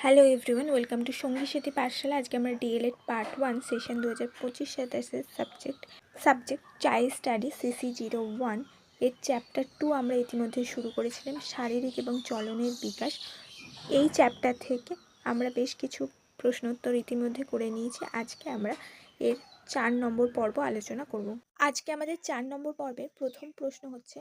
Hello everyone, welcome to সঙ্গী সাথী পাঠশালা। আজকে আমরা DElEd part 1 session 2025-27 subject child study CC01 এর চ্যাপ্টার 2 আমরা ইতিমধ্যে শুরু করেছিলাম, শারীরিক এবং চলনের বিকাশ। এই চ্যাপ্টার থেকে আমরা বেশ কিছু প্রশ্নোত্তর ইতিমধ্যে করে নিয়েছি। আজকে আমরা এর 4 নম্বর পর্ব আলোচনা করব। আজকে আমাদের 4 নম্বর পর্বের প্রথম প্রশ্ন হচ্ছে,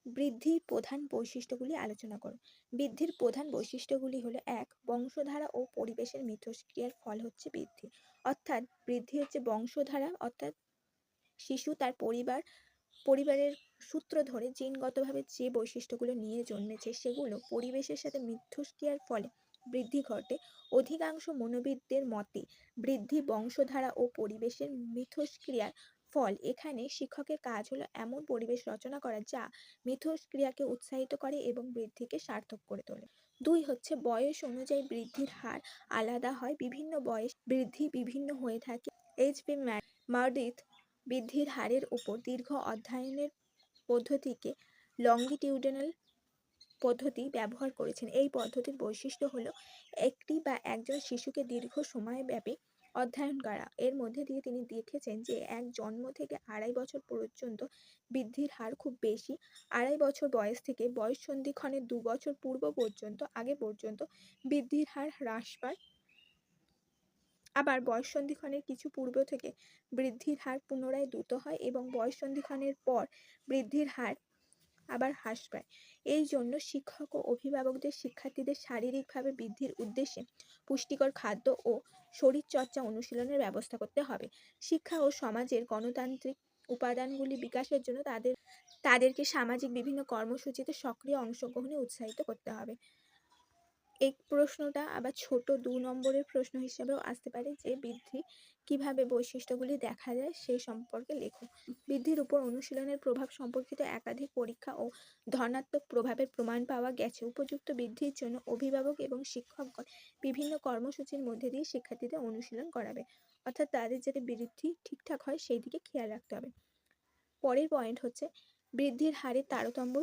বৃদ্ধির প্রধান বৈশিষ্ট্যগুলি আলোচনা করো। বৃদ্ধির প্রধান বৈশিষ্ট্যগুলি হলো: 1. বংশধারা ও পরিবেশের মিথস্ক্রিয়ার ফল হচ্ছে বৃদ্ধি। অর্থাৎ বৃদ্ধি হচ্ছে বংশধারা, অর্থাৎ শিশু তার পরিবারের সূত্র ধরে জিনগতভাবে যে বৈশিষ্ট্যগুলো নিয়ে জন্মেছে সেগুলো পরিবেশের সাথে মিথস্ক্রিয়ার ফলে বৃদ্ধি ঘটে। অধিকাংশ মনোবিদদের মতে বৃদ্ধি বংশধারা ও পরিবেশের মিথস্ক্রিয়ার ফল। এখানে শিক্ষকের কাজ হলো এমন পরিবেশ রচনা করা যা মিথস্ক্রিয়াকে উৎসাহিত করে এবং বৃদ্ধিকে সার্থক করে তোলে। 2 হচ্ছে, বয়স অনুযায়ী বৃদ্ধির হার আলাদা হয়। বিভিন্ন বয়স বৃদ্ধি বিভিন্ন হয়ে থাকে। H.P. মার্ডিথ বৃদ্ধির হারের উপর দীর্ঘ অধ্যয়নের পদ্ধতিকে লঙ্গিটিউডিনাল পদ্ধতি ব্যবহার করেছেন। এই পদ্ধতির বৈশিষ্ট্য হলো একটি বা একজন শিশুকে দীর্ঘ সময়ব্যাপী অধ্যয়ন করা। এর মধ্যে দিয়ে তিনি দেখেছেন যে এক জন্ম থেকে 2.5 বছর পর্যন্ত বৃদ্ধির হার খুব বেশি। 2.5 বছর বয়স থেকে বয়স সন্ধিক্ষণের 2 বছর আগে পর্যন্ত বৃদ্ধির হার হ্রাস পায়। আবার বয়ঃসন্ধিক্ষণের কিছু পূর্ব থেকে বৃদ্ধির হার পুনরায় দ্রুত হয় এবং বয়ঃসন্ধিক্ষণের পর বৃদ্ধির হার আবার হ্রাস পায়। এই জন্য শিক্ষক ও অভিভাবকদের শিক্ষার্থীদের শারীরিকভাবে বৃদ্ধির উদ্দেশ্যে পুষ্টিকর খাদ্য ও শরীরচর্চা অনুশীলনের ব্যবস্থা করতে হবে। শিক্ষা ও সমাজের গণতান্ত্রিক উপাদানগুলি বিকাশের জন্য তাদেরকে সামাজিক বিভিন্ন কর্মসূচিতে সক্রিয় অংশগ্রহণে উৎসাহিত করতে হবে। এই প্রশ্নটা আবার ছোট 2 নম্বরের প্রশ্ন হিসেবেও আসতে পারে যে বৃদ্ধি কিভাবে বৈশিষ্ট্যগুলি দেখা যায় সেই সম্পর্কে লেখো। বৃদ্ধির উপর অনুশীলনের প্রভাব সম্পর্কিত একাধিক পরীক্ষা ও ধনাত্মক প্রভাবের প্রমাণ পাওয়া গেছে। উপযুক্ত বৃদ্ধির জন্য অভিভাবক এবং শিক্ষকগণ বিভিন্ন কর্মসূচির মধ্যে দিয়ে শিক্ষার্থীদের অনুশীলন করাবে, অর্থাৎ তাদের যাতে বৃদ্ধি ঠিকঠাক হয় সেই দিকে খেয়াল রাখতে হবে। পরের পয়েন্ট হচ্ছে, বৃদ্ধির হারের তারতম্য।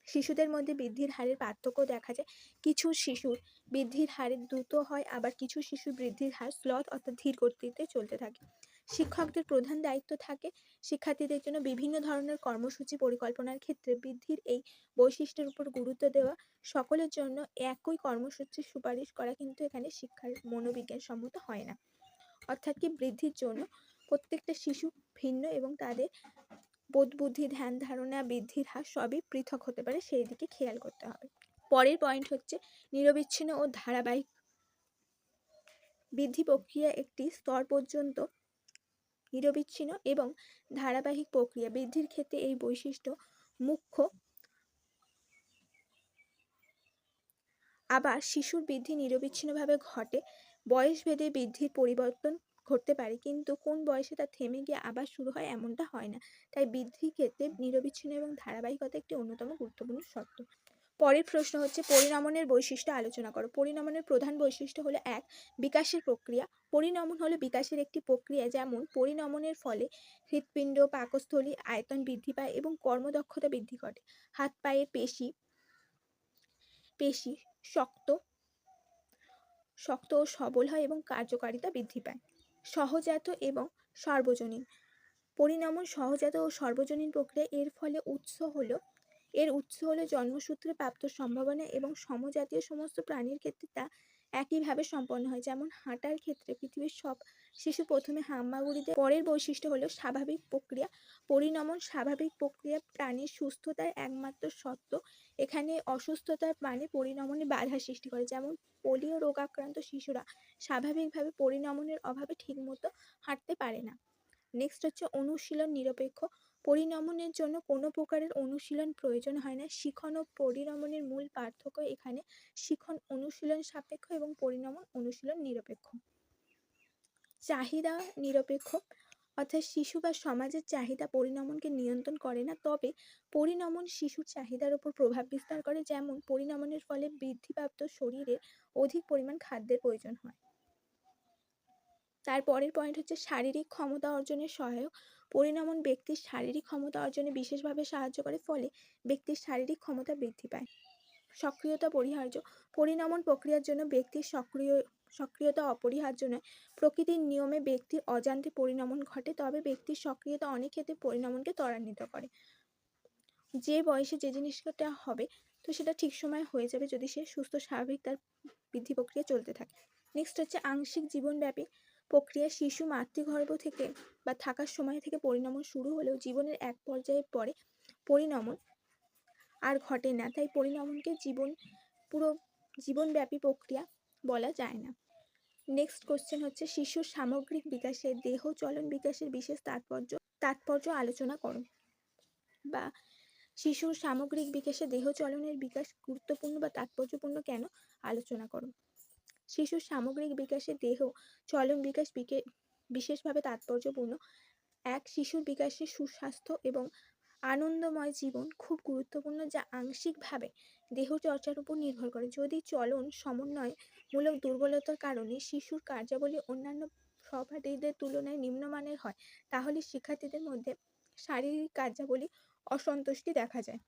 শিশুদের মধ্যে বৃদ্ধির হারের পার্থক্য দেখা যায়। কিছু শিশুর বৃদ্ধির হার দ্রুত হয়, আবার কিছু শিশুর বৃদ্ধির হার স্লথ অর্থাৎ ধীর গতিতে চলতে থাকে। শিক্ষকদের প্রধান দায়িত্ব থাকে শিক্ষার্থীদের জন্য বিভিন্ন ধরনের কর্মসূচি পরিকল্পনার ক্ষেত্রে বৃদ্ধির এই বৈশিষ্ট্যের উপর গুরুত্ব দেওয়া। সকলের জন্য একই কর্মসূচির সুপারিশ করা কিন্তু এখানে শিক্ষার মনোবিজ্ঞান সম্মত হয় না। অর্থাৎ কি, বৃদ্ধির জন্য প্রত্যেকটা শিশু ভিন্ন এবং তাদের বোধ বুদ্ধি ধ্যান ধারণা বৃদ্ধির হার সবই পৃথক হতে পারে, সেই দিকে খেয়াল করতে হবে। পরের পয়েন্ট হচ্ছে, নিরবিচ্ছিন্ন ও ধারাবাহিক বৃদ্ধি প্রক্রিয়া একটি স্তর পর্যন্ত নিরবিচ্ছিন্ন এবং ধারাবাহিক প্রক্রিয়া। বৃদ্ধির ক্ষেত্রে এই বৈশিষ্ট্য মুখ্য। আবার শিশুর বৃদ্ধি নিরবিচ্ছিন্নভাবে ঘটে। বয়সভেদে বৃদ্ধির পরিবর্তন ঘটতে পারে, কিন্তু কোন বয়সে তা থেমে গিয়ে আবার শুরু হয় এমনটা হয় না। তাই বৃদ্ধির ক্ষেত্রে নিরবিচ্ছিন্ন এবং ধারাবাহিকতা একটি অন্যতম গুরুত্বপূর্ণ শর্ত। পরের প্রশ্ন হচ্ছে, পরিণমনের বৈশিষ্ট্য আলোচনা করো। পরিণমনের প্রধান বৈশিষ্ট্য হলো: 1. বিকাশের প্রক্রিয়া। পরিণমন হলো বিকাশের একটি প্রক্রিয়া। যেমন পরিণমনের ফলে হৃৎপিণ্ড, পাকস্থলী আয়তন বৃদ্ধি পায় এবং কর্মদক্ষতা বৃদ্ধি ঘটে। হাত পায়ের পেশি শক্ত ও সবল হয় এবং কার্যকারিতা বৃদ্ধি পায়। সহজাত এবং সর্বজনীন। পরিণমন সহজাত ও সর্বজনীন প্রক্রিয়া। এর উৎস হলো জন্মসূত্রে প্রাপ্ত সম্ভাবনা এবং সমজাতীয় সমস্ত প্রাণীর ক্ষেত্রে তা একইভাবে সম্পন্ন হয়। যেমন হাঁটার ক্ষেত্রে পৃথিবীর সব শিশু প্রথমে হামাগুড়ি দেয়। পরের বৈশিষ্ট্য হলো স্বাভাবিক প্রক্রিয়া। পরিণমন স্বাভাবিক প্রক্রিয়া প্রাণীর সুস্থতার একমাত্র শর্ত। এখানে অসুস্থতার মানে পরিণমনে বাধা সৃষ্টি করে। যেমন পোলিও রোগাক্রান্ত শিশুরা স্বাভাবিকভাবে পরিণমনের অভাবে ঠিকমতো হাঁটতে পারে না। নেক্সট হচ্ছে অনুশীলন নিরপেক্ষ। পরিণমনের জন্য কোনো প্রকারের অনুশীলন প্রয়োজন হয় না। শিখন ও পরিণমনের মূল পার্থক্য এখানে। শিখন অনুশীলন সাপেক্ষ এবং পরিণমন অনুশীলন নিরপেক্ষ। চাহিদা নিরপেক্ষ, অর্থাৎ শিশু বা সমাজের চাহিদা পরিণমনকে নিয়ন্ত্রণ করে না, তবে পরিণমন শিশুর চাহিদার উপর প্রভাব বিস্তার করে। যেমন পরিণমনের ফলে বৃদ্ধিপ্রাপ্ত শরীরে অধিক পরিমাণ খাদ্যের প্রয়োজন হয়। তারপরের পয়েন্ট হচ্ছে, শারীরিক ক্ষমতা অর্জনের সহায়ক। পরিণমন ব্যক্তির শারীরিক ক্ষমতা অর্জনে বিশেষভাবে সাহায্য করে, ফলে ব্যক্তির শারীরিক ক্ষমতা বৃদ্ধি পায়। সক্রিয়তা পরিহার্য। পরিণমন প্রক্রিয়ার জন্য ব্যক্তির সক্রিয়তা অপরিহার্য নয়। প্রকৃতির নিয়মে ব্যক্তির অজান্তে পরিণমন ঘটে, তবে ব্যক্তির সক্রিয়তা অনেক ক্ষেত্রে পরিণমনকে ত্বরান্বিত করে। যে বয়সে যে জিনিসটা হবে তো সেটা ঠিক সময় হয়ে যাবে যদি সে সুস্থ স্বাভাবিক তার বৃদ্ধি প্রক্রিয়া চলতে থাকে। নেক্সট হচ্ছে আংশিক জীবনব্যাপী প্রক্রিয়া। শিশু মাতৃগর্ভ থেকে বা থাকার সময় থেকে পরিণমন শুরু হলেও জীবনের এক পর্যায়ে পরে পরিণমন আর ঘটে না, তাই পরিণমনকে পুরো জীবনব্যাপী প্রক্রিয়া বলা যায় না। নেক্সট কোশ্চেন হচ্ছে শিশুর সামগ্রিক বিকাশে দেহ চলন বিকাশের বিশেষ তাৎপর্য আলোচনা করো। বা শিশুর সামগ্রিক বিকাশে দেহ চলনের বিকাশ গুরুত্বপূর্ণ বা তাৎপর্যপূর্ণ কেন, আলোচনা করো। শিশুর সামগ্রিক বিকাশে দেহ চলন বিকাশ বিশেষভাবে তাৎপর্যপূর্ণ। এক, শিশুর বিকাশে সুস্বাস্থ্য এবং আনন্দময় জীবন খুব গুরুত্বপূর্ণ, যা আংশিকভাবে দেহ চর্চার উপর নির্ভর করে। যদি চলন সমন্বয়মূলক দুর্বলতার কারণে শিশুর কার্যাবলী অন্যান্য সহপাঠীদের তুলনায় নিম্নমানের হয়, তাহলে শিক্ষার্থীদের মধ্যে শারীরিক কার্যাবলী অসন্তুষ্টি দেখা যায়।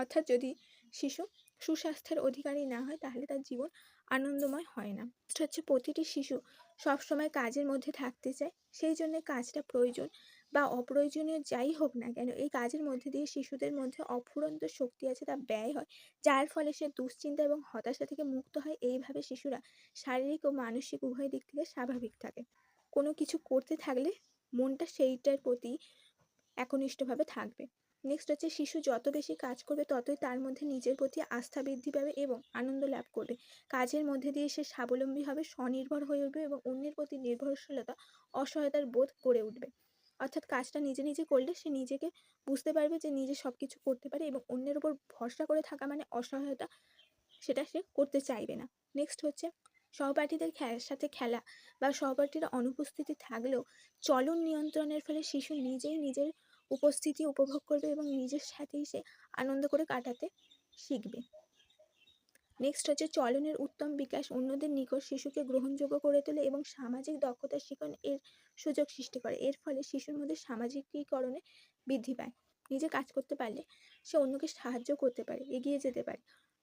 অর্থাৎ যদি শিশু সুস্বাস্থ্যের অধিকারী না হয় তাহলে তার জীবন আনন্দময় হয় না। হচ্ছে প্রতিটি শিশু সবসময় কাজের মধ্যে থাকতে চায়, সেই জন্য কাজটা প্রয়োজন বা অপ্রয়োজনীয় যাই হোক না কেন এই কাজের মধ্যে দিয়ে শিশুদের মধ্যে অফুরন্ত শক্তি আছে, তা ব্যয় হয়, যার ফলে সে দুশ্চিন্তা এবং হতাশা থেকে মুক্ত হয়। এইভাবে শিশুরা শারীরিক ও মানসিক উভয় দিক থেকে স্বাভাবিক থাকে। কোনো কিছু করতে থাকলে মনটা সেইটার প্রতি একনিষ্ঠভাবে থাকবে। নেক্সট হচ্ছে শিশু যত বেশি কাজ করবে ততই তার মধ্যে নিজের প্রতি আস্থা বৃদ্ধি পাবে এবং আনন্দ লাভ করবে। কাজের মধ্যে দিয়ে সে স্বাবলম্বী হবে, স্বনির্ভর হয়ে উঠবে এবং অন্যের প্রতি নির্ভরশীলতা অসহায়তার বোধ গড়ে উঠবে। অর্থাৎ কাজটা নিজে নিজে করলে সে নিজেকে বুঝতে পারবে যে নিজে সব কিছু করতে পারে এবং অন্যের উপর ভরসা করে থাকা মানে অসহায়তা, সেটা সে করতে চাইবে না। নেক্সট হচ্ছে সহপাঠীদের সাথে খেলা বা সহপাঠীরা অনুপস্থিতি থাকলেও চলন নিয়ন্ত্রণের ফলে শিশু নিজেই নিজের উপস্থিতি উপভোগ করবে এবং নিজের সাথেই সে আনন্দ করে কাটাতে শিখবে। নেক্সট হচ্ছে চলনের উত্তম বিকাশ অন্যদের নিকট শিশুকে গ্রহণযোগ্য করে তোলে এবং সামাজিক দক্ষতা শিখন এর সুযোগ সৃষ্টি করে। এর ফলে শিশুর মধ্যে সামাজিকীকরণে বৃদ্ধি পায়। নিজে কাজ করতে পারলে সে অন্যকে সাহায্য করতে পারে, এগিয়ে যেতে পারে,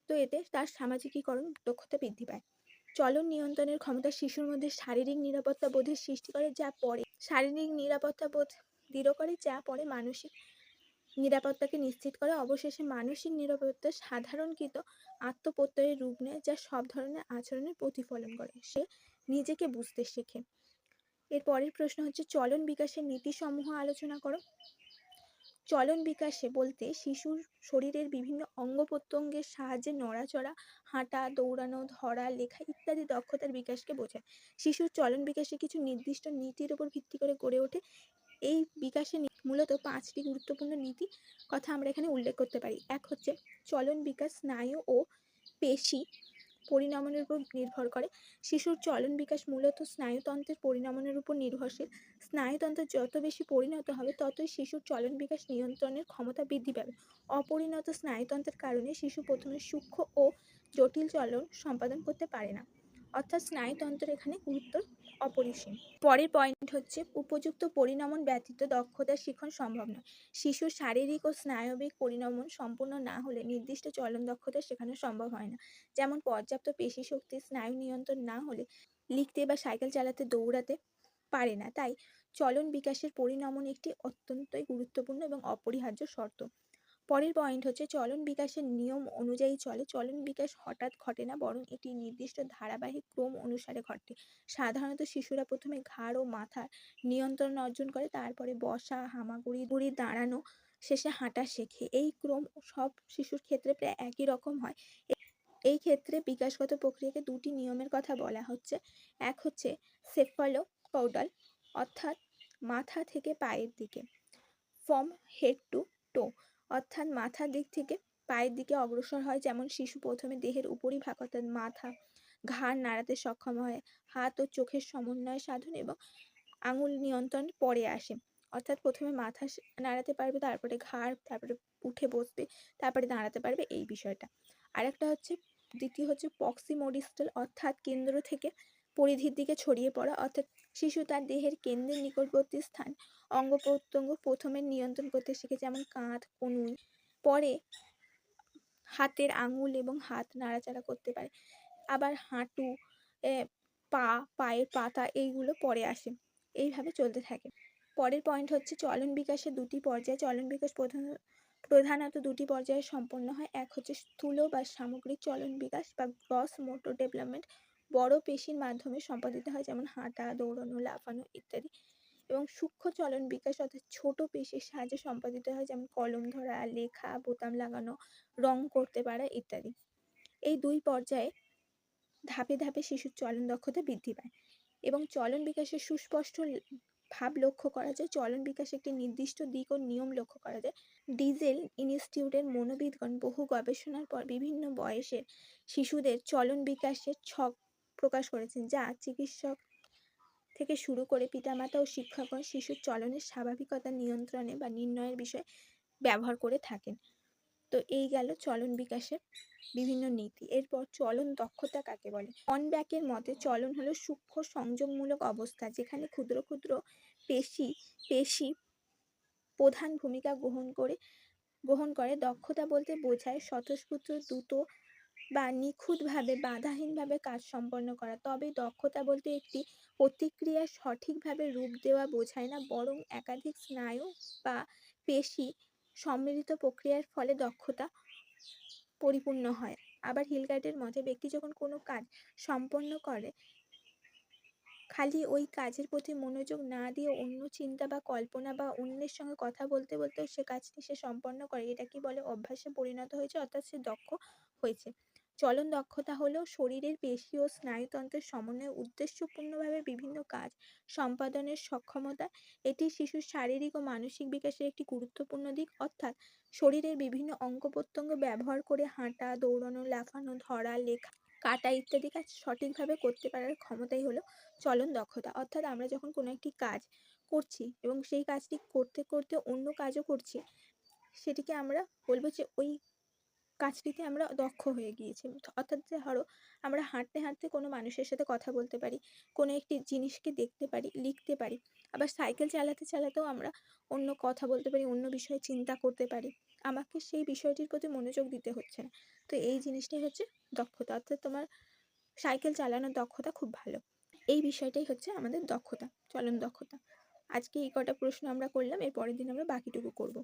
তো এতে তার সামাজিকীকরণ দক্ষতা বৃদ্ধি পায়। চলন নিয়ন্ত্রণের ক্ষমতা শিশুর মধ্যে শারীরিক নিরাপত্তা বোধের সৃষ্টি করে, যা পরে মানসিক নিরাপত্তাকে নিশ্চিত করে। অবশেষে মানসিক নিরাপত্তা সাধারণকৃত আত্মপ্রত্যয়ের রূপ নেয়, যা সব ধরনের আচরণের প্রতিফলন করে। সে নিজেকে বুঝতে শেখে। এর পরের প্রশ্ন হচ্ছে চলন বিকাশের নীতিসমূহ আলোচনা করো। চলন বিকাশে বলতে শিশুর শরীরের বিভিন্ন অঙ্গ প্রত্যঙ্গের সাহায্যে নড়াচড়া, হাঁটা, দৌড়ানো, ধরা, লেখা ইত্যাদি দক্ষতার বিকাশকে বোঝায়। শিশুর চলন বিকাশে কিছু নির্দিষ্ট নীতির উপর ভিত্তি করে গড়ে ওঠে। এই বিকাশে মূলত 5টি গুরুত্বপূর্ণ নীতি কথা আমরা এখানে উল্লেখ করতে পারি। এক হচ্ছে চলন বিকাশ স্নায়ু ও পেশি পরিণমনের উপর নির্ভর করে। শিশুর চলন বিকাশ মূলত স্নায়ুতন্ত্রের পরিণমনের উপর নির্ভরশীল। স্নায়ুতন্ত্র যত বেশি পরিণত হবে ততই শিশুর চলন বিকাশ নিয়ন্ত্রণের ক্ষমতা বৃদ্ধি পাবে। অপরিণত স্নায়ুতন্ত্রের কারণে শিশু প্রথমে সূক্ষ্ম ও জটিল চলন সম্পাদন করতে পারে না। অর্থাৎ স্নায়ুতন্ত্রের এখানে গুরুত্ব অপরিসীম। পরের পয়েন্ট হচ্ছে উপযুক্ত পরিণমন ব্যতীত দক্ষতা শিখন সম্ভব নয়। শিশুর শারীরিক ও স্নায়বিক পরিণমন সম্পূর্ণ না হলে নির্দিষ্ট চলন দক্ষতা শেখানো সম্ভব হয় না। যেমন পর্যাপ্ত পেশি শক্তি, স্নায়ু নিয়ন্ত্রণ না হলে লিখতে বা সাইকেল চালাতে, দৌড়াতে পারে না। তাই চলন বিকাশের পরিণমন একটি অত্যন্তই গুরুত্বপূর্ণ এবং অপরিহার্য শর্ত। পরের পয়েন্ট হচ্ছে চলন বিকাশের নিয়ম অনুযায়ী চলে। চলন বিকাশ হঠাৎ ঘটে না, বরং এটি নির্দিষ্ট ধারাবাহিক ক্রম অনুসারে ঘটে। সাধারণত শিশুরা প্রথমে ঘাড় ও মাথার নিয়ন্ত্রণ অর্জন করে, তারপরে বসা, হামাগুড়ি, দাঁড়ানো, শেষে হাঁটা শেখে। এই ক্রম সব শিশুর ক্ষেত্রে প্রায় একই রকম হয়। এই ক্ষেত্রে বিকাশগত প্রক্রিয়াকে দুটি নিয়মের কথা বলা হচ্ছে। এক হচ্ছে সেফালোপডাল, অর্থাৎ মাথা থেকে পায়ের দিকে, ফ্রম হেড টু টো, অর্থাৎ মাথার দিক থেকে পায়ের দিকে অগ্রসর হয়। যেমন শিশু প্রথমে দেহের উপরিভাগ অর্থাৎ মাথা, ঘাড় নাড়াতে সক্ষম হয়, হাত ও চোখের সমন্বয় সাধন এবং আঙুল নিয়ন্ত্রণ পরে আসে। অর্থাৎ প্রথমে মাথা নাড়াতে পারবে, তারপরে ঘাড়, তারপরে উঠে বসবে, তারপরে দাঁড়াতে পারবে, এই বিষয়টা। আরেকটা হচ্ছে দ্বিতীয় হচ্ছে প্রক্সিমোডিস্টাল, অর্থাৎ কেন্দ্র থেকে পরিধির দিকে ছড়িয়ে পড়া। অর্থাৎ শিশু তার দেহের কেন্দ্রের নিকটবর্তী স্থান অঙ্গ প্রত্যঙ্গ প্রথমে নিয়ন্ত্রণ করতে শিখে, যেমন কাঁধ, কনুই, পরে হাতের আঙুল এবং হাত নাড়াচাড়া করতে পারে। আবার হাঁটু, পায়ের পাতা এইগুলো পরে আসে। এইভাবে চলতে থাকে। পরের পয়েন্ট হচ্ছে চলন বিকাশের দুটি পর্যায়। চলন বিকাশ প্রধানত দুটি পর্যায়ে সম্পন্ন হয়। এক হচ্ছে স্থূল বা সামগ্রিক চলন বিকাশ বা গ্রস মোটর ডেভেলপমেন্ট, বড় পেশির মাধ্যমে সম্পাদিত হয়, যেমন হাঁটা, দৌড়ানো, লাফানো ইত্যাদি। এবং সূক্ষ্ম চলন বিকাশ অর্থাৎ ছোট পেশির সাহায্যে সম্পাদিত হয়, যেমন কলম ধরা, লেখা, বোতাম লাগানো, রং করতে পারা ইত্যাদি। এই দুই পর্যায়ে ধাপে ধাপে শিশুর চলন দক্ষতা বৃদ্ধি পায় এবং চলন বিকাশের সুস্পষ্ট ভাব লক্ষ্য করা যায়। চলন বিকাশে একটি নির্দিষ্ট দিক ও নিয়ম লক্ষ্য করা যায়। ডিজেল ইনস্টিটিউটের মনোবিদগণ বহু গবেষণার পর বিভিন্ন বয়সের শিশুদের চলন বিকাশের ছক প্রকাশ করেছেন, যা চিকিৎসক থেকে শুরু করে পিতামাতা ও শিক্ষকগণ শিশুর চলনের স্বাভাবিকতা নিয়ন্ত্রণে বা নির্ণয়ের বিষয়ে ব্যবহার করে থাকেন। তো এই গেল চলন বিকাশের বিভিন্ন নীতি। এরপর চলন দক্ষতা কাকে বলে? অনব্যাকের মতে চলন হলো সূক্ষ্ম সংযমমূলক অবস্থা, যেখানে ক্ষুদ্র ক্ষুদ্র পেশি প্রধান ভূমিকা গ্রহণ করে। দক্ষতা বলতে বোঝায় স্বতঃস্ফূর্ত, দ্রুত বা নিখুঁতভাবে বাধাহীনভাবে কাজ সম্পন্ন করা। তবে দক্ষতা বলতে একটি প্রতিক্রিয়া সঠিকভাবে রূপ দেওয়া বোঝায় না, বরং একাধিক স্নায়ু বা পেশি সম্মিলিত প্রক্রিয়ার ফলে দক্ষতা পরিপূর্ণ হয়। আবার হিলগার্ডের মতে ব্যক্তি যখন কোনো কাজ সম্পন্ন করে খালি ওই কাজের প্রতি মনোযোগ না দিয়ে অন্য চিন্তা বা কল্পনা বা অন্যের সঙ্গে কথা বলতে বলতেও সে কাজটি সম্পন্ন করে, এটাকে বলে অভ্যাসে পরিণত হয়েছে, অর্থাৎ সে দক্ষ হয়েছে। চলন দক্ষতা হলো শরীরের পেশি ও স্নায়ুতন্ত্রের সমন্বয়ে উদ্দেশ্যপূর্ণভাবে বিভিন্ন কাজ সম্পাদনের সক্ষমতা। এটি শিশুর শারীরিক ও মানসিক বিকাশের একটি গুরুত্বপূর্ণ দিক, অর্থাৎ শরীরের বিভিন্ন অঙ্গ প্রত্যঙ্গ ব্যবহার করে হাঁটা, দৌড়ানো, লাফানো, ধরা, লেখা, কাটা ইত্যাদি কাজ সঠিকভাবে করতে পারার ক্ষমতাই হলো চলন দক্ষতা। অর্থাৎ আমরা যখন কোনো একটি কাজ করছি এবং সেই কাজটি করতে করতে অন্য কাজও করছি, সেটিকে আমরা বলবো যে ওই কাজটিতে আমরা দক্ষ হয়ে গিয়েছি। অর্থাৎ যে ধরো আমরা হাঁটতে হাঁটতে কোনো মানুষের সাথে কথা বলতে পারি, কোনো একটি জিনিসকে দেখতে পারি, লিখতে পারি। আবার সাইকেল চালাতে চালাতেও আমরা অন্য কথা বলতে পারি, অন্য বিষয়ে চিন্তা করতে পারি। আমাকে সেই বিষয়টির প্রতি মনোযোগ দিতে হচ্ছে না। তো এই জিনিসটাই হচ্ছে দক্ষতা। অর্থাৎ তোমার সাইকেল চালানোর দক্ষতা খুব ভালো। এই বিষয়টাই হচ্ছে আমাদের দক্ষতা, চলন দক্ষতা। আজকে এই কটা প্রশ্ন আমরা করলাম, এর পরের দিন আমরা বাকিটুকু করব।